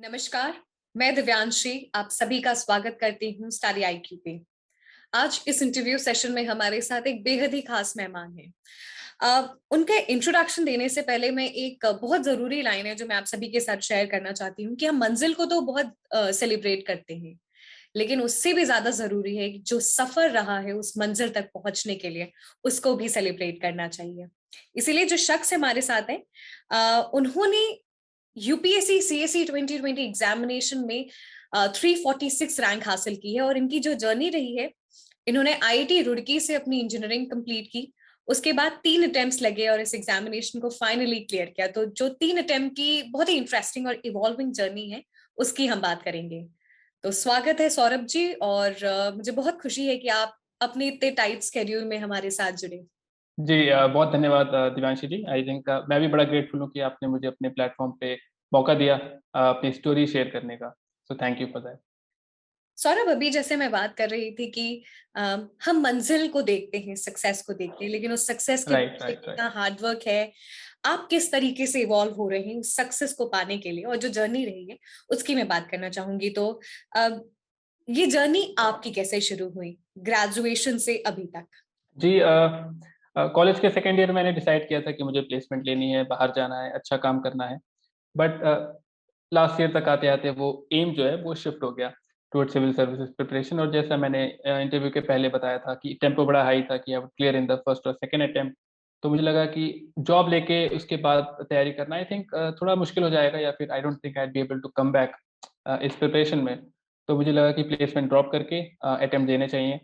नमस्कार, मैं दिव्यांशी आप सभी का स्वागत करती हूँ स्टडी आईक्यू पे। आज इस इंटरव्यू सेशन में हमारे साथ एक बेहद ही खास मेहमान हैं। उनके इंट्रोडक्शन देने से पहले मैं एक बहुत जरूरी लाइन है जो मैं आप सभी के साथ शेयर करना चाहती हूँ कि हम मंजिल को तो बहुत सेलिब्रेट करते हैं, लेकिन उससे भी ज्यादा जरूरी है कि जो सफर रहा है उस मंजिल तक पहुंचने के लिए उसको भी सेलिब्रेट करना चाहिए। इसीलिए जो शख्स हमारे साथ है, उन्होंने यूपीएससी सीएससी 2020 एग्जामिनेशन में 346 रैंक हासिल की है और इनकी जो जर्नी रही है, इन्होंने आईआईटी रुड़की से अपनी इंजीनियरिंग कंप्लीट की। उसके बाद 3 अटेम्प्ट्स लगे और इस एग्जामिनेशन को फाइनली क्लियर किया। तो जो 3 अटेम्प्ट की बहुत ही इंटरेस्टिंग और इवॉल्विंग जर्नी है उसकी हम बात करेंगे। तो स्वागत है सौरभ जी, और मुझे बहुत खुशी है कि आप अपने इतने टाइट स्केड्यूल में हमारे साथ जुड़े। जी बहुत धन्यवाद दिव्यांशी जी। आई थिंक मैं भी बड़ा ग्रेटफुल हूँ कि आपने मुझे अपने प्लेटफॉर्म पे मौका दिया अपनी स्टोरी शेयर करने का। So thank you for that. Saurabh, अभी जैसे मैं बात कर रही थी कि हम मंजिल को देखते हैं, सक्सेस को देखते हैं, लेकिन उस सक्सेस के राइट पीछे राइट राइट। कितना हार्डवर्क है, आप किस तरीके से इवॉल्व हो रहे हैं उस सक्सेस को पाने के लिए, और जो जर्नी रही है उसकी मैं बात करना चाहूंगी। तो अ, ये जर्नी आपकी कैसे शुरू हुई ग्रेजुएशन से अभी तक? जी कॉलेज के सेकेंड ईयर मैंने डिसाइड किया था कि मुझे प्लेसमेंट लेनी है, बाहर जाना है, अच्छा काम करना है। बट लास्ट ईयर तक आते आते वो एम जो है वो शिफ्ट हो गया टुवर्ड सिविल सर्विसेज प्रिपरेशन। और जैसा मैंने इंटरव्यू के पहले बताया था कि टेम्पो बड़ा हाई था कि I would clear in the first और सेकंड अटेम्प्ट। तो मुझे लगा कि जॉब लेके उसके बाद तैयारी करना आई थिंक थोड़ा मुश्किल हो जाएगा, या फिर I don't think I be able to come back इस प्रिपरेशन में। तो मुझे लगा कि प्लेसमेंट ड्रॉप करके अटेम्प्ट देने चाहिए,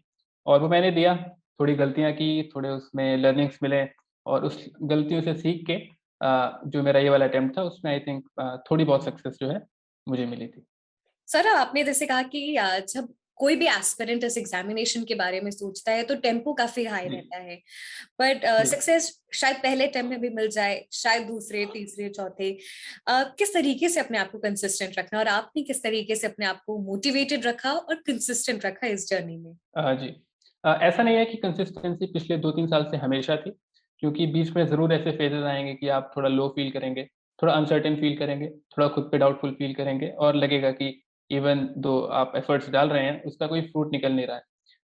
और वो मैंने दिया। थोड़ी गलतियाँ की, थोड़े उसमें लर्निंग्स मिले, और उस गलतियों से सीख के जो मेरा ये वाला अटेम्प्ट था उसमें आई थिंक थोड़ी बहुत सक्सेस जो है मुझे मिली थी। सर, आपने जैसे कहा कि जब कोई भी एस्पिरेंट इस एग्जामिनेशन के बारे में सोचता है तो टेम्पो काफी हाई जी रहता है, बट जी। सक्सेस शायद पहले अटेम्प्ट में भी मिल जाए, शायद दूसरे तीसरे चौथे। किस तरीके से अपने आप को कंसिस्टेंट रखना, और आपने किस तरीके से अपने आप को मोटिवेटेड रखा और कंसिस्टेंट रखा इस जर्नी में? जी। ऐसा नहीं है कि कंसिस्टेंसी पिछले 2-3 साल से हमेशा थी, क्योंकि बीच में ज़रूर ऐसे फेजेज़ आएँगे कि आप थोड़ा लो फ़ील करेंगे, थोड़ा अनसर्टेन फ़ील करेंगे, थोड़ा खुद पे डाउटफुल फ़ील करेंगे, और लगेगा कि इवन दो आप एफर्ट्स डाल रहे हैं, उसका कोई फ्रूट निकल नहीं रहा है।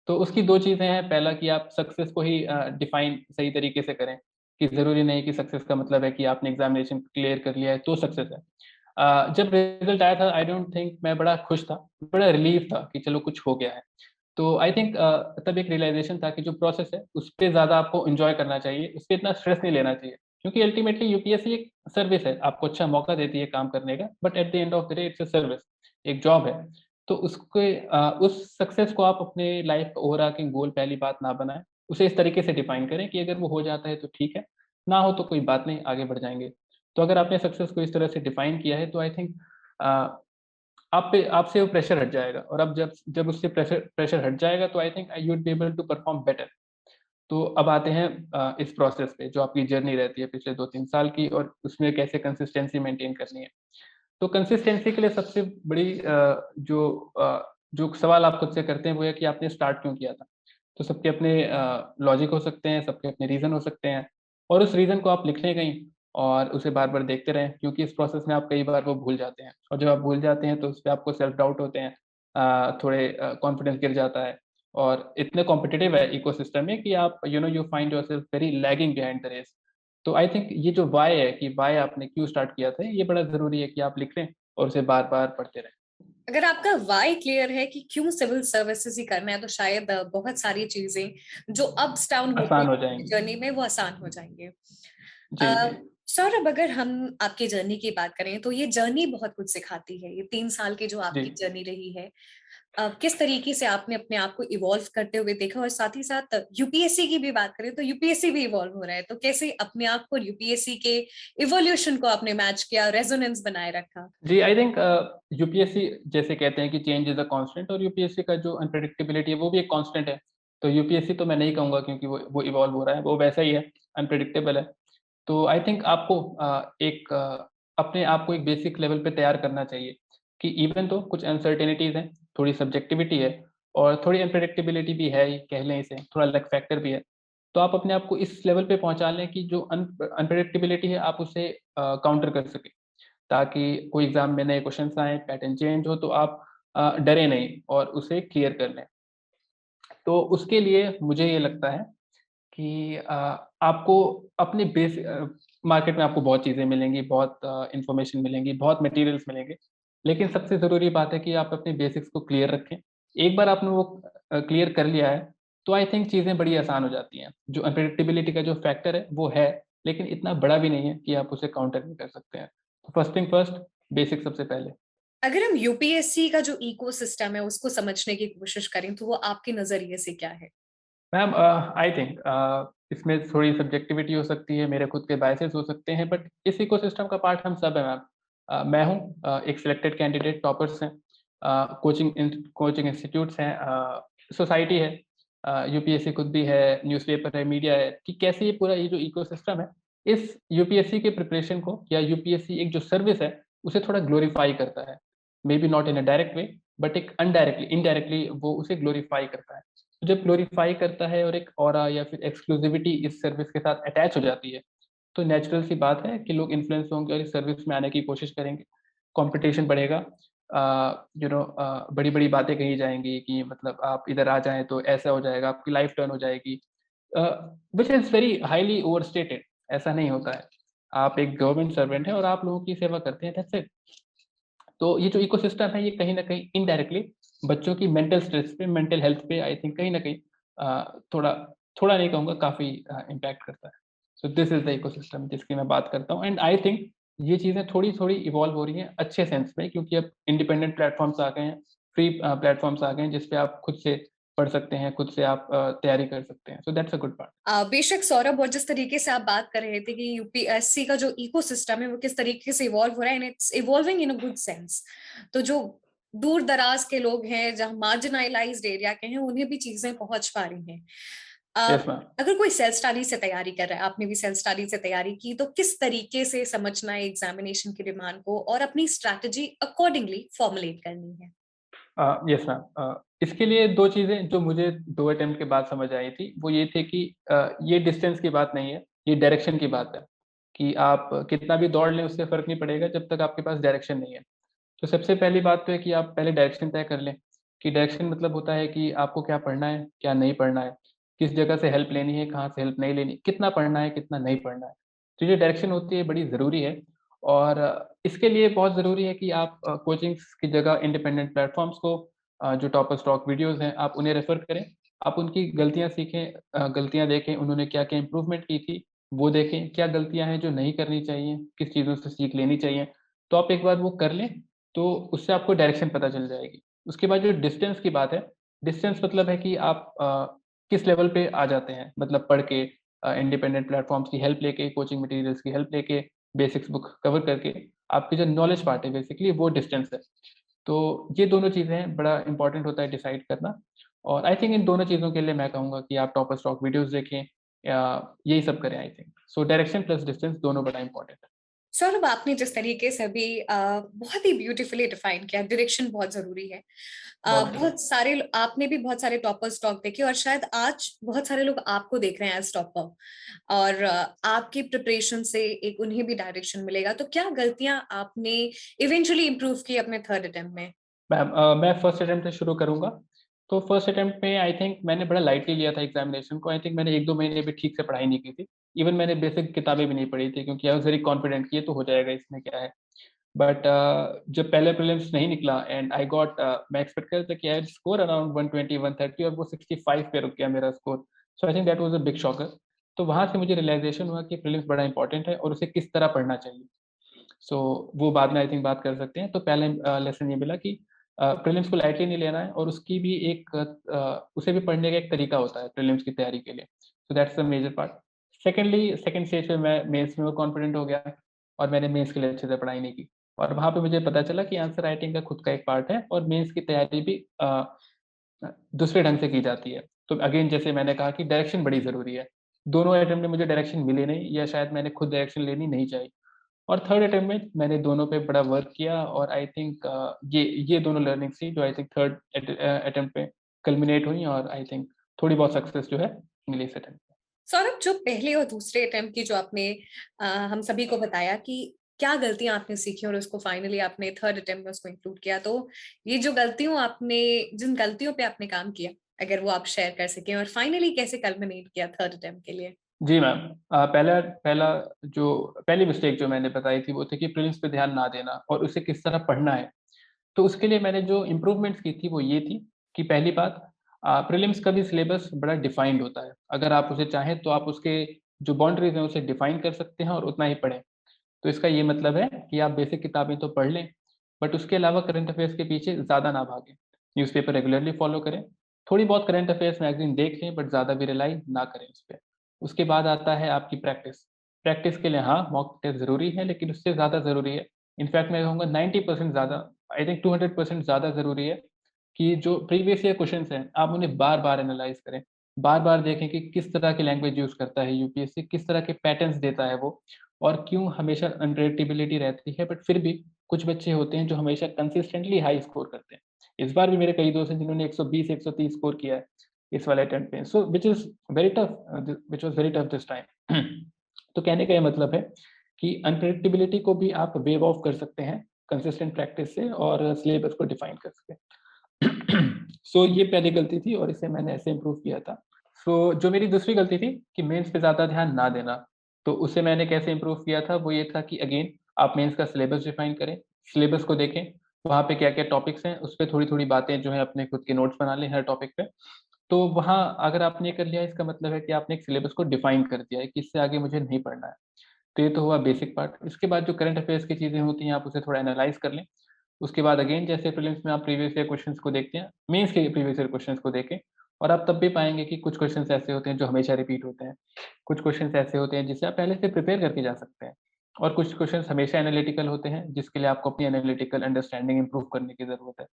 तो उसकी 2 चीज़ें हैं। पहला कि आप सक्सेस को ही डिफ़ाइन सही तरीके से करें, कि ज़रूरी नहीं कि सक्सेस का मतलब है कि आपने एग्ज़ामिनेशन क्लियर कर लिया है तो सक्सेस है। जब रिज़ल्ट आया था आई डोंट थिंक मैं बड़ा खुश था, बड़ा रिलीव था कि चलो कुछ हो गया है। तो आई थिंक तब एक रियलाइज़ेशन था कि जो प्रोसेस है उस पे ज़्यादा आपको एन्जॉय करना चाहिए, उस पे इतना स्ट्रेस नहीं लेना चाहिए। क्योंकि अल्टीमेटली यूपीएससी एक सर्विस है, आपको अच्छा मौका देती है काम करने का, but at the end of the day it's a service, एक जॉब है। तो उस सक्सेस को आप अपने लाइफ का ओवरआर्चिंग गोल पहली बात ना बनाएँ। उसे इस तरीके से डिफाइन करें कि अगर वो हो जाता है तो ठीक है, ना हो तो कोई बात नहीं, आगे बढ़ जाएँगे। तो अगर आपने सक्सेस को इस तरह से डिफाइन किया है तो आई थिंक अ, आपसे वो प्रेशर हट जाएगा, और अब जब जब उससे प्रेशर प्रेशर हट जाएगा तो I think you would be able to perform better. तो अब आते हैं इस प्रोसेस पे जो आपकी जर्नी रहती है पिछले 2-3 साल की, और उसमें कैसे कंसिस्टेंसी मेंटेन करनी है। तो कंसिस्टेंसी के लिए सबसे बड़ी जो सवाल आप खुद से करते हैं वो है कि आपने स्टार्ट क्यों किया था? तो सबके अपने लॉजिक हो सकते हैं, सबके अपने रीज़न हो सकते हैं, और उस रीज़न को आप लिख लें कहीं और उसे बार-बार देखते रहें, क्योंकि इस प्रोसेस में आप कई बार वो भूल जाते हैं, और जब आप भूल जाते हैं तो उसपे आपको सेल्फ डाउट होते हैं, थोड़े कॉन्फिडेंस गिर जाता है, और इतने कॉम्पिटिटिव है इकोसिस्टम में कि आप you find yourself very lagging behind the race. तो आई थिंक ये जो व्हाय है कि व्हाय आपने क्यों स्टार्ट किया था, ये बड़ा ज़रूरी है कि आप लिख लें और उसे बार-बार पढ़ते रहें। अगर आपका वाई क्लियर है कि क्यों सिविल सर्विसेज ही करना है, तो शायद बहुत सारी चीजें जो अप्स डाउन होते आसान हो हैं जाएँगी। जर्नी में वो आसान हो जाएंगे। जी, जी। सौरभ, अगर हम आपकी जर्नी की बात करें तो ये जर्नी बहुत कुछ सिखाती है। ये 3 साल की जो जी। आपकी जर्नी रही है, किस तरीके से आपने अपने आप को इवॉल्व करते हुए देखा, और साथ ही साथ यूपीएससी की भी बात करें तो यूपीएससी भी इवॉल्व हो रहा है, तो कैसे अपने आप को यूपीएससी के इवोल्यूशन को आपने मैच किया, रेजोनेंस बनाए रखा? जी, आई थिंक यूपीएससी जैसे कहते हैं कि चेंज इज़ अ कांस्टेंट, और यूपीएससी का जो अनप्रेडिक्टेबिलिटी है वो भी एक कांस्टेंट है। तो यूपीएससी तो मैं नहीं कहूँगा, क्योंकि वो इवॉल्व हो रहा है, वो वैसा ही है, अनप्रेडिक्टेबल है। तो आई थिंक आपको अपने आप को एक बेसिक लेवल पे तैयार करना चाहिए कि इवन तो कुछ अनसर्टेनिटीज़ हैं, थोड़ी सब्जेक्टिविटी है, और थोड़ी अनप्रेडिक्टेबिलिटी भी है ही, कह लें इसे, थोड़ा लक फैक्टर भी है। तो आप अपने आप को इस लेवल पे पहुँचा लें कि जो अनप्रेडिक्टेबिलिटी है आप उसे काउंटर कर सकें। ताकि कोई एग्जाम में नए क्वेश्चंस आए, पैटर्न चेंज हो, तो आप डरे नहीं और उसे क्लियर कर लें। तो उसके लिए मुझे ये लगता है कि आपको अपने मार्केट में आपको बहुत चीज़ें मिलेंगी, बहुत इन्फॉर्मेशन मिलेंगी, बहुत मटेरियल्स मिलेंगे, लेकिन सबसे ज़रूरी बात है कि आप अपने बेसिक्स को क्लियर रखें। एक बार आपने वो क्लियर कर लिया है, तो आई थिंक चीज़ें बड़ी आसान हो जाती हैं। जो अनप्रेडिक्टेबिलिटी का जो फैक्टर है, लेकिन इतना बड़ा भी नहीं है कि आप उसे काउंटर नहीं कर सकते हैं। तो फर्स्ट थिंग फर्स्ट, बेसिक सबसे पहले। अगर हम यूपीएससी का जो इकोसिस्टम है उसको समझने की कोशिश करें तो वो आपके नजरिए से क्या है? मैम आई थिंक इसमें थोड़ी सब्जेक्टिविटी हो सकती है, मेरे खुद के बायसेस हो सकते हैं, बट इस इकोसिस्टम का पार्ट हम सब हैं मैम। मैं हूँ एक सिलेक्टेड कैंडिडेट, टॉपर्स हैं, कोचिंग इंस्टीट्यूट्स हैं, सोसाइटी है, यूपीएससी खुद भी है, न्यूज़पेपर है, मीडिया है, कि कैसे ये जो इकोसिस्टम है, इस यूपीएससी के प्रिपरेशन को या यूपीएससी एक जो सर्विस है, उसे थोड़ा ग्लोरीफाई करता है। May be not in a direct way, but एक इनडायरेक्टली वो उसे ग्लोरीफाई करता है। जब ग्लोरीफाई करता है और एक ऑरा या फिर एक्सक्लूसिविटी इस सर्विस के साथ अटैच हो जाती है, तो नेचुरल सी बात है कि लोग इन्फ्लुएंस होंगे और इस सर्विस में आने की कोशिश करेंगे। कंपटीशन बढ़ेगा, बड़ी-बड़ी बातें कही जाएँगी कि मतलब आप इधर आ जाएँ तो ऐसा हो जाएगा, आपकी लाइफ टर्न हो जाएगी, uh, which is very highly overstated. ऐसा नहीं होता है। आप एक गवर्नमेंट सर्वेंट हैं और आप लोगों की सेवा करते हैं, दैट्स इट। तो ये जो इकोसिस्टम है, ये कहीं न कहीं इनडायरेक्टली बच्चों की मेंटल स्ट्रेस पे, मेंटल हेल्थ पे आई थिंक कहीं न कहीं थोड़ा थोड़ा नहीं कहूँगा, काफ़ी इम्पैक्ट करता है। So this is the ecosystem जिसकी मैं बात करता हूँ, एंड आई थिंक ये चीज़ें थोड़ी-थोड़ी इवॉल्व हो रही हैं अच्छे सेंस में, क्योंकि अब इंडिपेंडेंट प्लेटफ़ॉर्म्स आ गए हैं, फ्री प्लेटफ़ॉर्म्स आ गए हैं, जिस पे आप खुद से पढ़ सकते हैं, खुद से आप तैयारी कर सकते हैं। So that's a good part. बेशक सौरभ, और जिस तरीके से आप बात कर रहे थे कि यूपीएससी का जो इकोसिस्टम है वो किस तरीके से इवॉल्व हो रहा है, and it's evolving in a good sense. तो जो दूर दराज के लोग हैं, जहाँ मार्जिनाइलाइज्ड एरिया के हैं, उन्हें भी चीजें पहुंच पा रही हैं। Yes ma'am. अगर कोई सेल्फ स्टडी से तैयारी कर रहा है, आपने भी सेल्फ स्टडी से तैयारी की, तो किस तरीके से समझना है एग्जामिनेशन की डिमांड को और अपनी स्ट्रैटेजी अकॉर्डिंगली फॉर्मुलेट करनी है? Yes ma'am. इसके लिए 2 चीज़ें जो मुझे 2 अटेम्प्ट के बाद समझ आई थी, वो ये थे कि ये डिस्टेंस की बात नहीं है, ये डायरेक्शन की बात है, कि आप कितना भी दौड़ लें उससे फ़र्क नहीं पड़ेगा जब तक आपके पास डायरेक्शन नहीं है। तो सबसे पहली बात तो है कि आप पहले डायरेक्शन तय कर लें, कि डायरेक्शन मतलब होता है कि आपको क्या पढ़ना है, क्या नहीं पढ़ना है, किस जगह से हेल्प लेनी है, कहाँ से हेल्प नहीं लेनी, कितना पढ़ना है, कितना नहीं पढ़ना है। तो ये डायरेक्शन होती है, बड़ी ज़रूरी है, और इसके लिए बहुत ज़रूरी है कि आप कोचिंग्स की जगह इंडिपेंडेंट प्लेटफ़ॉर्म्स को, जो टॉपर स्टॉक वीडियोज़ हैं, आप उन्हें रेफ़र करें। आप उनकी गलतियाँ सीखें, गलतियाँ देखें, उन्होंने क्या-क्या इम्प्रूवमेंट की थी, वो देखें। क्या गलतियाँ हैं जो नहीं करनी चाहिए, किस चीज़ों से सीख लेनी चाहिए। तो आप एक बार वो कर लें, तो उससे आपको डायरेक्शन पता चल जाएगी। उसके बाद जो डिस्टेंस की बात है, डिस्टेंस मतलब है कि आप किस लेवल पे आ जाते हैं, मतलब पढ़ के, इंडिपेंडेंट प्लेटफ़ॉर्म्स की हेल्प लेके, कोचिंग मटेरियल्स की हेल्प लेके, बेसिक्स बुक कवर करके, आपकी जो नॉलेज पार्ट है बेसिकली वो डिस्टेंस है। तो ये दोनों चीज़ें हैं, बड़ा इम्पोर्टेंट होता है डिसाइड करना, और आई थिंक इन दोनों चीज़ों के लिए मैं कहूँगा कि आप टॉपर स्टॉक वीडियोज़ देखें, या यही सब करें I think. So direction plus distance दोनों बड़ा इम्पोर्टेंट है। सौरभ, आपने जिस तरीके से अभी बहुत ही ब्यूटीफुली डिफाइन किया, डायरेक्शन बहुत जरूरी है। बहुत शुक्रिया। बहुत सारे आपने भी बहुत सारे टॉपर स्टॉक देखे, और शायद आज बहुत सारे लोग आपको देख रहे हैं एज टॉपर, और आपकी प्रिपरेशन से एक उन्हें भी डायरेक्शन मिलेगा। तो क्या गलतियां आपने इवेंचुअली इंप्रूव की अपने थर्ड अटेम्प्ट में? मैम मैं फर्स्ट अटेम्प्ट से शुरू करूँगा। तो फर्स्ट अटेम्प्ट में आई थिंक मैंने बड़ा लाइटली लिया था एग्ज़ामिनेशन को। आई थिंक मैंने 1-2 महीने भी ठीक से पढ़ाई नहीं की थी। इवन मैंने बेसिक किताबें भी नहीं पढ़ी थी, क्योंकि आई वाज़ वेरी कॉन्फिडेंट कि ये तो हो जाएगा, इसमें क्या है। बट जब पहले प्रीलिम्स नहीं निकला एंड आई गॉट, मैं एक्सपेक्ट कर रहा था कि आई विल स्कोर अराउंड 120-130, और वो 65 पे रुक गया मेरा score. So I think that was a big shocker. तो वहाँ से मुझे रियलाइज़ेशन हुआ कि प्रीलिम्स बड़ा इम्पोर्टेंट है और उसे किस तरह पढ़ना चाहिए। सो वो बाद में आई थिंक बात कर सकते हैं। तो पहले लेसन ये मिला कि प्रीलिम्स को लाइटली नहीं लेना है, और उसकी भी एक उसे भी पढ़ने का एक तरीका होता है प्रीलिम्स की तैयारी के लिए। So that's the major part. Secondly second stage पे मैं मेंस में और कॉन्फिडेंट हो गया, और मैंने मेंस के लिए अच्छे से पढ़ाई नहीं की, और वहाँ पे मुझे पता चला कि आंसर राइटिंग का खुद का एक पार्ट है, और मेंस की तैयारी भी दूसरे ढंग से की जाती है। तो अगेन जैसे मैंने कहा कि डायरेक्शन बड़ी ज़रूरी है। दोनों अटेम्प्ट में मुझे डायरेक्शन मिली नहीं, या शायद मैंने खुद डायरेक्शन लेनी नहीं चाहिए। और थर्ड अटेम्प्ट में मैंने दोनों पे बड़ा वर्क किया, और आई थिंक ये दोनों लर्निंग्स थी जो आई थिंक थर्ड अटेम्प्ट पे कल्मिनेट हुई, और आई थिंक थोड़ी बहुत सक्सेस जो है मिली इस अटेम्प्ट में। सौरभ, जो पहले और दूसरे अटेम्प्ट की जो आपने हम सभी को बताया कि क्या गलतियां आपने सीखी और उसको फाइनली आपने थर्ड अटेम्प्ट में उसको इंक्लूड किया? तो ये जो गलतियों आपने जिन गलतियों पे आपने काम किया, अगर वो आप शेयर कर सकें, और फाइनली कैसे कल्मिनेट किया थर्ड अटेम्प्ट के लिए? जी मैम, पहला पहला जो पहली मिस्टेक जो मैंने बताई थी वो थी कि प्रीलिम्स पे ध्यान ना देना और उसे किस तरह पढ़ना है। तो उसके लिए मैंने जो इम्प्रूवमेंट्स की थी वो ये थी कि पहली बात, प्रीलिम्स का भी सिलेबस बड़ा डिफाइंड होता है। अगर आप उसे चाहें तो आप उसके जो बाउंड्रीज हैं उसे डिफाइन कर सकते हैं और उतना ही पढ़ें। तो इसका ये मतलब है कि आप बेसिक किताबें तो पढ़ लें, बट उसके अलावा करंट अफेयर्स के पीछे ज़्यादा ना भागें। न्यूज़पेपर रेगुलरली फॉलो करें, थोड़ी बहुत करंट अफेयर्स मैगज़ीन देख लें, बट ज़्यादा भी रिलाई ना करें उस पे। उसके बाद आता है आपकी प्रैक्टिस। प्रैक्टिस के लिए हाँ, मॉक टेस्ट ज़रूरी है, लेकिन उससे ज़्यादा ज़रूरी है, इनफैक्ट मैं कहूँगा 90% ज़्यादा, आई थिंक 200% ज़्यादा ज़रूरी है कि जो प्रीवियस ईयर क्वेश्चंस हैं, आप उन्हें बार-बार एनालाइज़ करें। बार-बार देखें कि किस तरह की लैंग्वेज यूज़ करता है यूपीएससी, किस तरह के पैटर्न्स देता है वो, और क्यों हमेशा अनप्रेडिक्टेबिलिटी रहती है, बट फिर भी कुछ बच्चे होते हैं जो हमेशा कंसिस्टेंटली हाई स्कोर करते हैं। इस बार भी मेरे कई दोस्त हैं जिन्होंने 120 130 स्कोर किया है इस वाले अटेम्प्ट में। So which is very tough, which was very tough this time. तो कहने का ये मतलब है कि अनप्रेडिक्टेबिलिटी को भी आप वेव ऑफ कर सकते हैं कंसिस्टेंट प्रैक्टिस से और सिलेबस को डिफाइन करके। सो ये पहली गलती थी और इसे मैंने ऐसे इम्प्रूव किया था। जो मेरी दूसरी गलती थी कि मेंस पे ज़्यादा ध्यान ना देना, तो उसे मैंने कैसे इम्प्रूव किया था, वो ये था कि अगेन आप मेंस का सिलेबस डिफाइन करें, सिलेबस को देखें, वहाँ पे क्या-क्या टॉपिक्स हैं, उस पे थोड़ी-थोड़ी बातें जो है अपने खुद के नोट्स बना लें हर टॉपिक पे। तो वहाँ अगर आपने ये कर लिया, इसका मतलब है कि आपने एक सिलेबस को डिफाइन कर दिया है कि इससे आगे मुझे नहीं पढ़ना है। तो ये तो हुआ बेसिक पार्ट। इसके बाद जो करंट अफेयर्स की चीज़ें होती हैं, आप उसे थोड़ा एनालाइज़ कर लें। उसके बाद अगेन जैसे प्रीलिम्स में आप प्रीवियस ईयर क्वेश्चंस को देखते हैं, मेंस के प्रीवियस ईयर क्वेश्चंस को देखें, और आप तब भी पाएँगे कि कुछ क्वेश्चंस ऐसे होते हैं जो हमेशा रिपीट होते हैं। कुछ क्वेश्चंस ऐसे होते हैं जिसे आप पहले से प्रिपेयर करके जा सकते हैं, और कुछ क्वेश्चंस हमेशा एनालिटिकल होते हैं जिसके लिए आपको अपनी एनालिटिकल अंडरस्टैंडिंग इम्प्रूव करने की ज़रूरत है।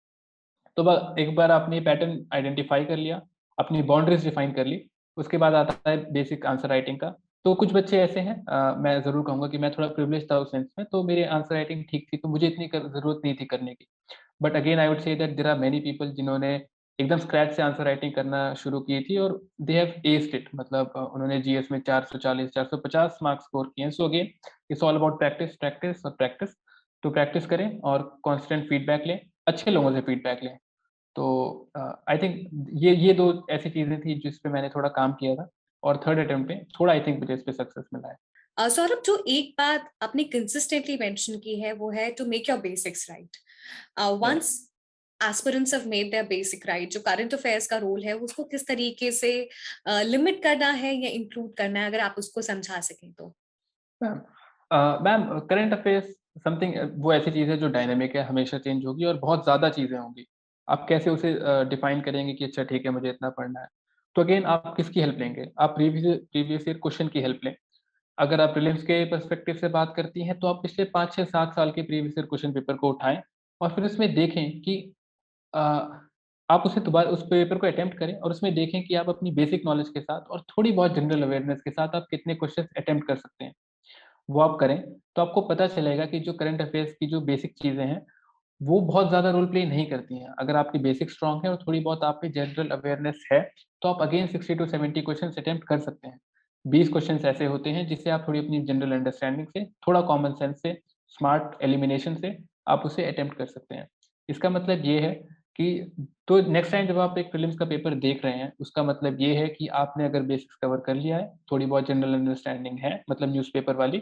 तो एक बार आपने पैटर्न आइडेंटिफ़ाई कर लिया, अपनी बाउंड्रीज़ डिफाइन कर ली, उसके बाद आता है बेसिक आंसर राइटिंग का। तो कुछ बच्चे ऐसे हैं, मैं ज़रूर कहूँगा कि मैं थोड़ा प्रिविलेज्ड था उस सेंस में, तो मेरी आंसर राइटिंग ठीक थी, तो मुझे इतनी ज़रूरत नहीं थी करने की। But again I would say that there are many people जिन्होंने एकदम स्क्रैच से आंसर राइटिंग करना शुरू की थी और दे हैव एक्स्ड इट, मतलब उन्होंने जीएस में 440 450 मार्क्स स्कोर किए हैं। So again it's all about practice, practice और प्रैक्टिस। तो प्रैक्टिस करें और कांस्टेंट फीडबैक लें, अच्छे लोगों से फीडबैक लें। तो आई थिंक ये 2 ऐसी चीज़ें थी जिस पे मैंने थोड़ा काम किया था, और थर्ड अटेम्प्ट में थोड़ा आई थिंक मुझे इस पे सक्सेस मिला है। सौरभ, जो एक बात आपने कंसिस्टेंटली मेंशन की है वो है to make your basics right. Right. Once aspirants have made their basic right, जो करंट अफेयर्स का रोल है उसको किस तरीके से लिमिट करना है या इंक्लूड करना है, अगर आप उसको समझा सकें तो? Ma'am, ma'am current affairs something, वो ऐसी चीज़ है जो डायनामिक है, हमेशा चेंज होगी और बहुत ज़्यादा चीज़ें होंगी। आप कैसे उसे डिफाइन करेंगे कि अच्छा ठीक है मुझे इतना पढ़ना है। तो अगेन आप किसकी हेल्प लेंगे? आप प्रीवियस ईयर क्वेश्चन की हेल्प लें। अगर आप प्रीलिम्स के पर्सपेक्टिव से बात करती हैं, तो आप पिछले 5, 6, 7 साल के प्रीवियस ईयर क्वेश्चन पेपर को उठाएँ और फिर उसमें देखें कि अ, आप उसे दोबारा उस पेपर को अटेम्प्ट करें और उसमें देखें कि आप अपनी बेसिक नॉलेज के साथ और थोड़ी बहुत जनरल अवेयरनेस के साथ आप कितने क्वेश्चंस अटेम्प्ट कर सकते हैं। वो आप करें, तो आपको पता चलेगा कि जो करंट अफेयर्स की जो बेसिक चीज़ें हैं, वो बहुत ज़्यादा रोल प्ले नहीं करती हैं। अगर आपकी बेसिक स्ट्रॉन्ग है और थोड़ी बहुत आप में जनरल अवेयरनेस है, तो आप अगेन 60 टू 70 क्वेश्चन्स अटेम्प्ट कर सकते हैं। 20 क्वेश्चन्स ऐसे होते हैं जिससे आप थोड़ी अपनी जनरल अंडरस्टैंडिंग से, थोड़ा कॉमन सेंस से, स्मार्ट एलिमिनेशन से आप उसे अटेम्प्ट कर सकते हैं। इसका मतलब ये है कि तो नेक्स्ट टाइम जब आप एक प्रीलिम्स का पेपर देख रहे हैं, उसका मतलब ये है कि आपने अगर बेसिक्स कवर कर लिया है, थोड़ी बहुत जनरल अंडरस्टैंडिंग है, मतलब न्यूज़पेपर वाली,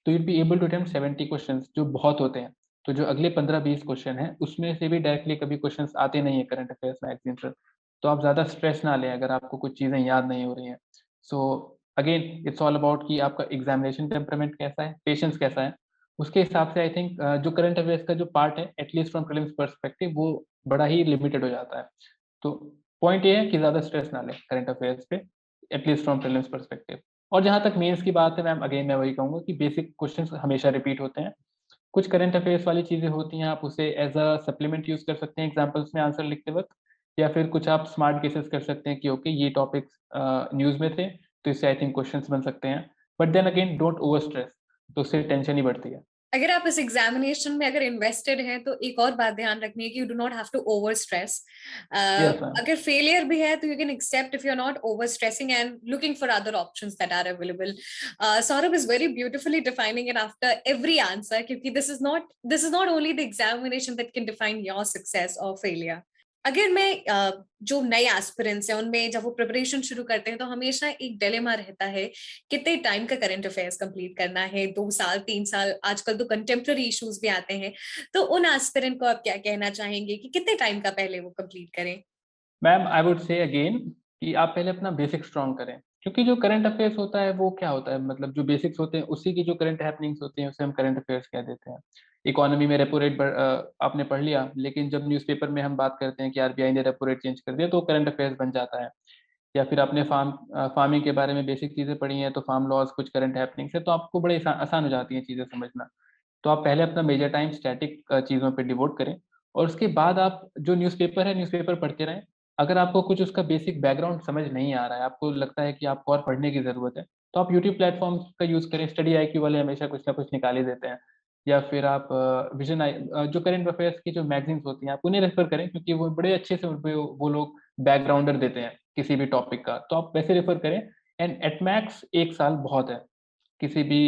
तो you'll be able to attempt 70 questions, जो बहुत होते हैं। तो जो अगले 15-20 क्वेश्चन हैं, उसमें से भी डायरेक्टली कभी क्वेश्चंस आते नहीं है करंट अफेयर्स मैगज़ीन पर। तो आप ज़्यादा स्ट्रेस ना लें अगर आपको कुछ चीज़ें याद नहीं हो रही हैं। So again it's all about कि आपका एग्ज़ामिनेशन टेम्परामेंट कैसा है, पेशेंस कैसा है। उसके हिसाब से आई थिंक जो करंट अफेयर्स का जो पार्ट है, at least from prelims perspective, वो बड़ा ही लिमिटेड हो जाता है। तो पॉइंट ये है कि ज़्यादा स्ट्रेस ना लें करंट अफेयर्स पे, at least from prelims perspective. और जहाँ तक मेंस की बात है मैम, अगेन मैं वही कहूँगा कि बेसिक क्वेश्चंस हमेशा रिपीट होते हैं। कुछ करंट अफेयर्स वाली चीज़ें होती हैं, आप उसे एज़ अ सप्लीमेंट यूज़ कर सकते हैं एग्ज़ाम्पल्स में आंसर लिखते वक़्त, या फिर कुछ आप स्मार्ट गेसेस कर सकते हैं कि ओके ये टॉपिक्स न्यूज़ में थे, तो इससे आई थिंक क्वेश्चंस बन सकते हैं। But then again don't over stress, तो उससे टेंशन ही बढ़ती है। अगर आप इस एग्जामिनेशन में अगर इन्वेस्टेड हैं तो एक और बात ध्यान रखनी है कि you do not have to over stress. Yes ma'am. अगर फेलियर भी है तो you can accept if you are not over stressing and looking for other options that are available. Saurabh is very beautifully defining it after every answer, क्योंकि this is not only the examination that can define your success और failure. अगर मैं जो नए aspirants हैं उनमें जब वो प्रिपरेशन शुरू करते हैं तो हमेशा एक डिलेमा रहता है कितने टाइम का करंट अफेयर्स कंप्लीट करना है, 2 साल 3 साल, आजकल तो कंटेम्प्रेरी इश्यूज भी आते हैं। तो उन एस्पिरेंट को आप क्या कहना चाहेंगे कि कितने टाइम का पहले वो कंप्लीट करें? मैम आई वुड से अगेन कि आप पहले अपना बेसिक स्ट्रॉन्ग करें, क्योंकि जो करंट अफेयर्स होता है वो क्या होता है, मतलब जो बेसिक्स होते हैं उसी की जो करंट हैपनिंग्स होती हैं उसे हम करंट अफेयर्स कह देते हैं। इकोनॉमी में रेपो रेट आपने पढ़ लिया, लेकिन जब न्यूज़पेपर में हम बात करते हैं कि आरबीआई ने रेपो रेट चेंज कर दिया तो करंट अफेयर्स बन जाता है। या फिर आपने फार्मिंग के बारे में बेसिक चीज़ें पढ़ी हैं तो फार्म लॉज कुछ करंट हैपनिंग्स है, तो आपको बड़े आसान हो जाती हैं चीज़ें समझना। तो आप पहले अपना मेजर टाइम स्टैटिक चीज़ों पे डिवोट करें और उसके बाद आप जो न्यूज़पेपर है, न्यूज़पेपर पढ़ते रहें। अगर आपको कुछ उसका बेसिक बैकग्राउंड समझ नहीं आ रहा है, आपको लगता है कि आपको और पढ़ने की ज़रूरत है, तो आप यूट्यूब प्लेटफ़ॉर्म्स का यूज़ करें। स्टडी आईक्यू वाले हमेशा कुछ ना कुछ निकाल ही देते हैं। या फिर आप जो करंट अफेयर्स की जो मैगज़ीन्स होती हैं, आप उन्हें रेफ़र करें, क्योंकि वो बड़े अच्छे से उनपे वो लोग बैकग्राउंडर देते हैं किसी भी टॉपिक का। तो आप वैसे रेफ़र करें एंड एट मैक्स 1 साल बहुत है, किसी भी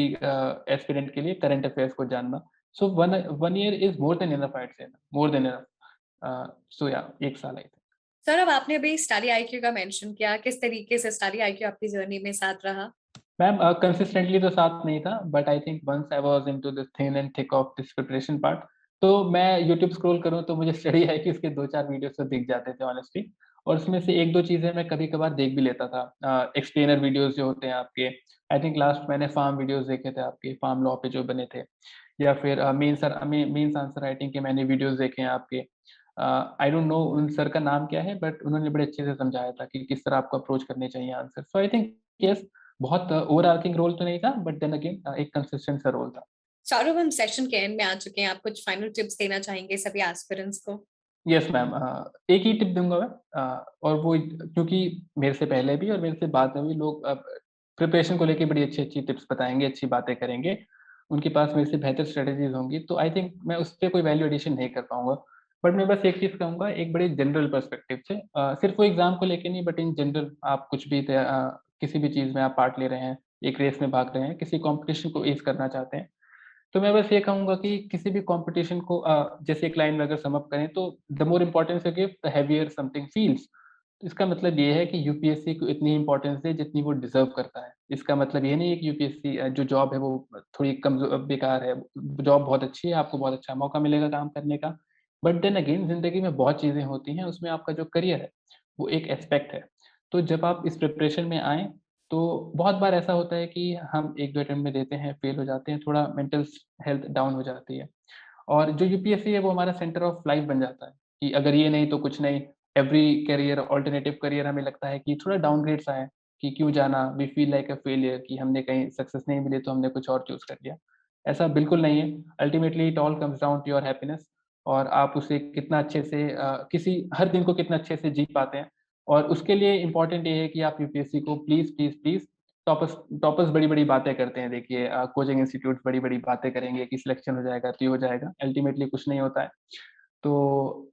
एस्पिरेंट के लिए करंट अफेयर्स को जानना। सो 1 year is more than enough, I would से, मोर देन इनफ। सो या 1 साल आई थिंक। सर, अब आपने अभी स्टडी आईक्यू का मेंशन किया, किस तरीके से स्टडी आईक्यू आपकी जर्नी में साथ रहा? मैम कंसिस्टेंटली तो साथ नहीं था, but I think once I was into this thin and thick of this preparation part, तो मैं यूट्यूब स्क्रॉल करूँ तो मुझे स्टडी है कि उसके 2-4 वीडियोज़ तो दिख जाते थे ऑनेस्टली। और उसमें से 1-2 चीज़ें मैं कभी-कभार देख भी लेता था। एक्सप्लेनर वीडियोज़ जो होते हैं आपके, आई थिंक लास्ट मैंने फार्म वीडियोज़ देखे थे आपके, फार्म लॉ पे जो बने थे। या फिर मेंस आंसर राइटिंग के मैंने वीडियोज़ देखे हैं आपके। आई डोंट नो उन सर का नाम क्या है, बट उन्होंने बड़े अच्छे से समझाया था कि किस तरह आपको अप्रोच करने चाहिए answer. So I think yes, बहुत ओवरआर्चिंग रोल तो नहीं था, बट देन अगेन एक कंसिस्टेंट सा रोल था। सौरभ, हम सेशन के एंड में आ चुके हैं, आप कुछ फाइनल टिप्स देना चाहेंगे सभी एस्पिरेंट्स को? यस मैम, एक ही टिप दूँगा मैं, और वो क्योंकि मेरे से पहले भी और मेरे से बाद में भी लोग प्रिपरेशन को लेके बड़ी अच्छी-अच्छी टिप्स बताएँगे, अच्छी बातें करेंगे। उनके पास मेरे से बेहतर स्ट्रैटेजीज़ होंगी, तो आई थिंक मैं उस पे कोई वैल्यू एडिशन नहीं कर पाऊँगा। बट मैं बस एक चीज़ कहूँगा एक बड़े जनरल पर्सपेक्टिव से, सिर्फ़ वो एग्ज़ाम को लेके नहीं, बट इन जनरल आप कुछ भी किसी भी चीज़ में आप पार्ट ले रहे हैं, एक रेस में भाग रहे हैं, किसी कॉम्पिटिशन को एस करना चाहते हैं, तो मैं बस ये कहूँगा कि किसी भी कॉम्पिटिशन को जैसे एक लाइन में अगर सम अप करें तो the more importance you give the heavier something feels. इसका मतलब ये है कि यूपीएससी को इतनी इम्पोर्टेंस दें जितनी वो डिज़र्व करता है। इसका मतलब ये नहीं है कि यूपीएससी जो जॉब है वो थोड़ी बेकार है। जॉब बहुत अच्छी है, आपको बहुत अच्छा मौका मिलेगा काम करने का। बट देन अगेन ज़िंदगी में बहुत चीज़ें होती हैं, उसमें आपका जो करियर है, वो एक एस्पेक्ट है। तो जब आप इस प्रिपरेशन में आएँ, तो बहुत बार ऐसा होता है कि हम 1-2 अटेम्प्ट में देते हैं, फेल हो जाते हैं, थोड़ा मेंटल हेल्थ डाउन हो जाती है। और जो यूपीएससी है वो हमारा सेंटर ऑफ लाइफ बन जाता है, कि अगर ये नहीं तो कुछ नहीं। एवरी करियर अल्टरनेटिव करियर हमें लगता है कि थोड़ा डाउनग्रेड सा है, कि क्यों जाना, we feel like a failure कि हमने कहीं सक्सेस नहीं मिली तो हमने कुछ और चूज़ कर लिया। ऐसा बिल्कुल नहीं है। Ultimately it all comes down to your happiness, और आप उसे कितना अच्छे से किसी हर दिन को कितना अच्छे से जी पाते हैं। और उसके लिए इम्पोर्टेंट ये है कि आप यूपीएससी को please, please, please, toppers toppers बड़ी-बड़ी बातें करते हैं, देखिए कोचिंग इंस्टीट्यूट बड़ी-बड़ी बातें करेंगे कि सिलेक्शन हो जाएगा, तो ये हो जाएगा, अल्टीमेटली कुछ नहीं होता है। तो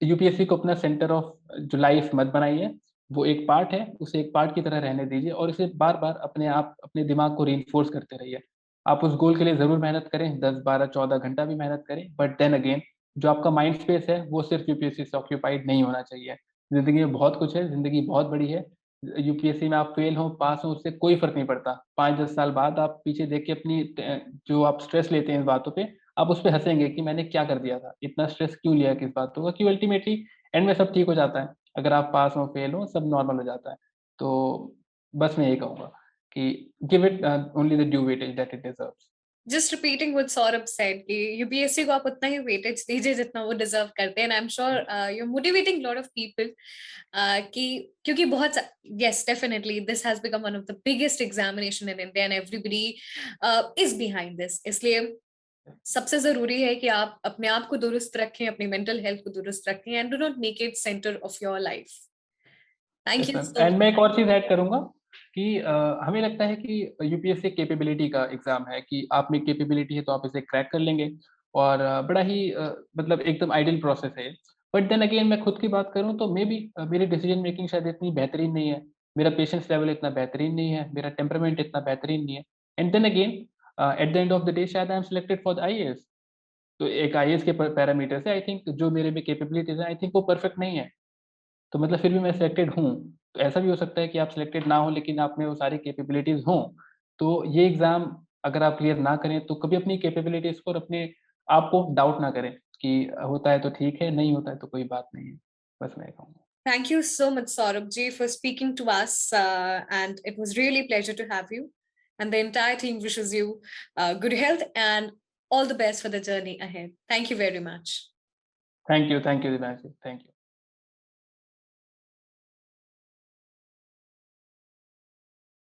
यूपीएससी को अपना सेंटर ऑफ जो लाइफ मत बनाइए, वो एक पार्ट है, उसे एक पार्ट की तरह रहने दीजिए और इसे बार-बार अपने दिमाग को रिइन्फोर्स करते रहिए। आप उस गोल के लिए ज़रूर मेहनत करें, 10, 12, 14 घंटा भी मेहनत करें, बट देन अगेन जो आपका माइंड स्पेस है, वो सिर्फ़ यूपीएससी से ऑक्यूपाइड नहीं होना चाहिए। ज़िंदगी में बहुत कुछ है, ज़िंदगी बहुत बड़ी है। यूपीएससी में आप फेल हों, पास हों, उससे कोई फ़र्क नहीं पड़ता। 5-10 साल बाद आप पीछे देख के जो आप स्ट्रेस लेते हैं इन बातों पे, आप उस पे हँसेंगे कि मैंने क्या कर दिया था? इतना स्ट्रेस क्यों लिया किस बातों का, कि अल्टीमेटली एंड में सब ठीक हो जाता है। अगर आप पास हो, फेल हो, सब नॉर्मल हो जाता है। तो बस मैं यही कहूँगा कि give it only the due weightage that it deserves. Just repeating what Saurabh said कि यूपीएससी को आप उतना ही वेटेज दीजिए जितना वो डिजर्व करते हैं, and I am sure you are motivating lot of people कि क्योंकि बहुत, yes definitely this has become one of the biggest examination in India and everybody is behind this. इसलिए सबसे जरूरी है कि आप अपने आप को दुरुस्त रखें, अपनी मेंटल हेल्थ को दुरुस्त रखें, and do not make it centre of your life. Thank yes you ma'am, so and much. मैं एक और चीज़ ऐड करूँगा कि हमें लगता है कि यूपीएससी कैपेबिलिटी का एग्जाम है कि आप में कैपेबिलिटी है तो आप इसे क्रैक कर लेंगे और बड़ा ही मतलब एकदम आइडियल प्रोसेस है। बट देन अगेन मैं खुद की बात करूँ तो मे बी मेरी डिसीजन मेकिंग शायद इतनी बेहतरीन नहीं है, मेरा पेशेंस लेवल इतना बेहतरीन नहीं है, मेरा टेम्परामेंट इतना बेहतरीन नहीं है। And then again at the end of the day शायद I am selected for the IAS. तो एक आईएएस के पैरामीटर से आई थिंक जो मेरे में कैपेबिलिटीज है आई थिंक वो परफेक्ट नहीं है। तो मतलब फिर भी मैं सिलेक्टेड हूँ। तो ऐसा भी हो सकता है कि आप सिलेक्टेड ना हो लेकिन आप में वो सारी कैपेबिलिटीज़ हों। तो ये एग्ज़ाम अगर आप क्लियर ना करें तो कभी अपनी कैपेबिलिटीज़ को और अपने आप को डाउट ना करें कि होता है तो ठीक है, नहीं होता है तो कोई बात नहीं है। बस मैं ये कहूँगा। Thank you so much, Saurabh ji, for speaking to us. And it was really a pleasure to have you. And the entire team wishes you good health and all the best for the journey ahead. Thank you very much. Thank you, Divyansh ji. Thank you.